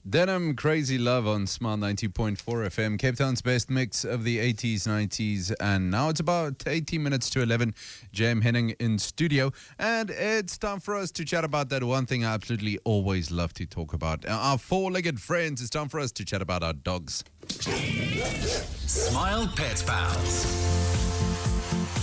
Denim Crazy Love on Smile 90.4 FM, Cape Town's best mix of the 80s, 90s, and now it's about 18 minutes to 11. Jam Henning in studio, and it's time for us to chat about that one thing I absolutely always love to talk about. Our four-legged friends. It's time for us to chat about our dogs. Smile Pet Pals.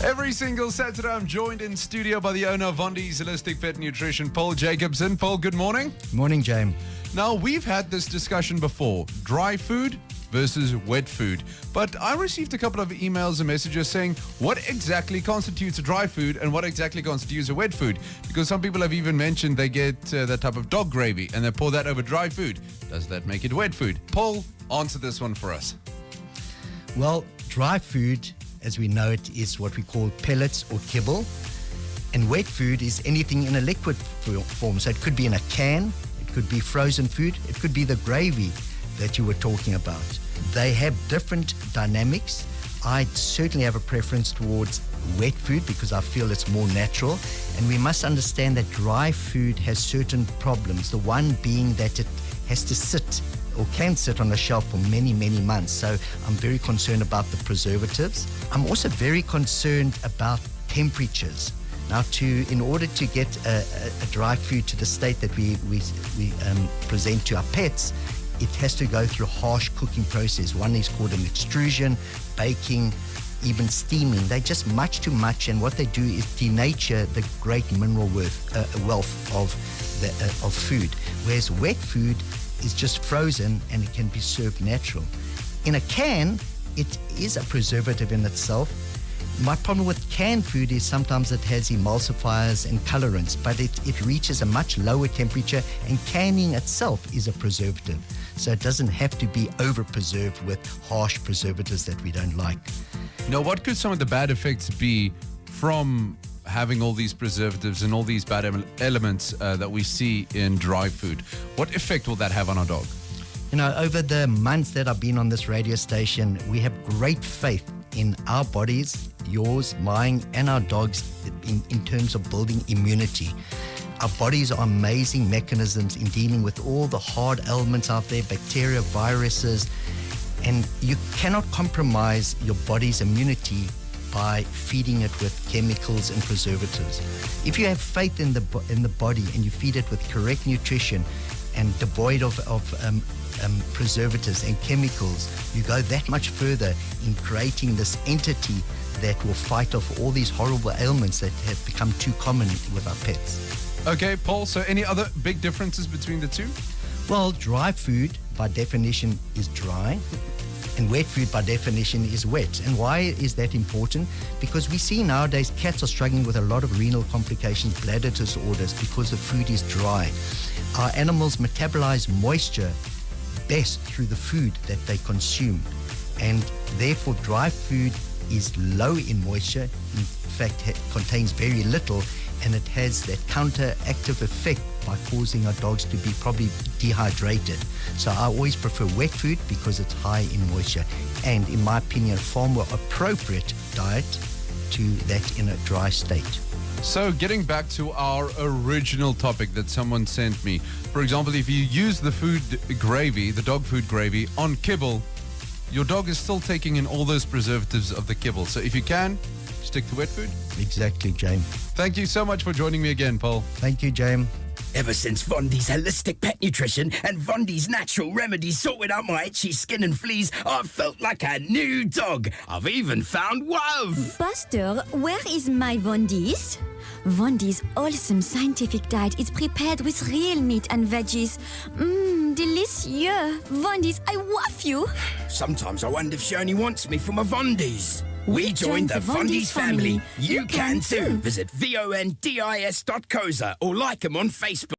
Every single Saturday, I'm joined in studio by the owner of Vondis Holistic Pet Nutrition, Paul Jacobson. Paul, good morning. Morning, James. Now, we've had this discussion before, dry food versus wet food. But I received a couple of emails and messages saying what exactly constitutes a dry food and what exactly constitutes a wet food. Because some people have even mentioned they get that type of dog gravy and they pour that over dry food. Does that make it wet food? Paul, answer this one for us. Well, dry food, as we know it, is what we call pellets or kibble. And wet food is anything in a liquid form. So it could be in a can, it could be frozen food, it could be the gravy that you were talking about. They have different dynamics. I certainly have a preference towards wet food because I feel it's more natural. And we must understand that dry food has certain problems. The one being that it has to sit or can sit on the shelf for many, many months. So I'm very concerned about the preservatives. I'm also very concerned about temperatures. Now, in order to get a dry food to the state that we present to our pets, it has to go through a harsh cooking process. One is called an extrusion, baking, even steaming. They're just much too much, and what they do is denature the great mineral wealth of food. Whereas wet food is just frozen and it can be served natural. In a can, it is a preservative in itself. My problem with canned food is sometimes it has emulsifiers and colorants, but it reaches a much lower temperature, and canning itself is a preservative. So it doesn't have to be over-preserved with harsh preservatives that we don't like. Now, what could some of the bad effects be from having all these preservatives and all these bad elements that we see in dry food? What effect will that have on our dog? You know, over the months that I've been on this radio station, we have great faith in our bodies, yours, mine, and our dogs in terms of building immunity. Our bodies are amazing mechanisms in dealing with all the hard elements out there, bacteria, viruses, and you cannot compromise your body's immunity by feeding it with chemicals and preservatives. If you have faith in the body and you feed it with correct nutrition and devoid of preservatives and chemicals, you go that much further in creating this entity that will fight off all these horrible ailments that have become too common with our pets. Okay, Paul, so any other big differences between the two? Well, dry food by definition is dry, and wet food by definition is wet. And why is that important? Because we see nowadays cats are struggling with a lot of renal complications, bladder disorders, because the food is dry. Our animals metabolize moisture best through the food that they consume, and therefore dry food is low in moisture. In fact, it contains very little, and it has that counteractive effect by causing our dogs to be probably dehydrated. So I always prefer wet food because it's high in moisture, and in my opinion, a far more appropriate diet to that in a dry state. So getting back to our original topic that someone sent me, for example, if you use the food gravy, the dog food gravy, on kibble, your dog is still taking in all those preservatives of the kibble. So if you can, stick to wet food. Exactly, James. Thank you so much for joining me again, Paul. Thank you, James. Ever since Vondis Holistic Pet Nutrition and Vondis Natural Remedies sorted out my itchy skin and fleas, I've felt like a new dog. I've even found love. Buster, where is my Vondis? Vondis' wholesome scientific diet is prepared with real meat and veggies. Delicious. Vondis, I love you. Sometimes I wonder if she only wants me for my Vondis. We joined the Vondis family. You can too. Visit vondis.coza or like them on Facebook.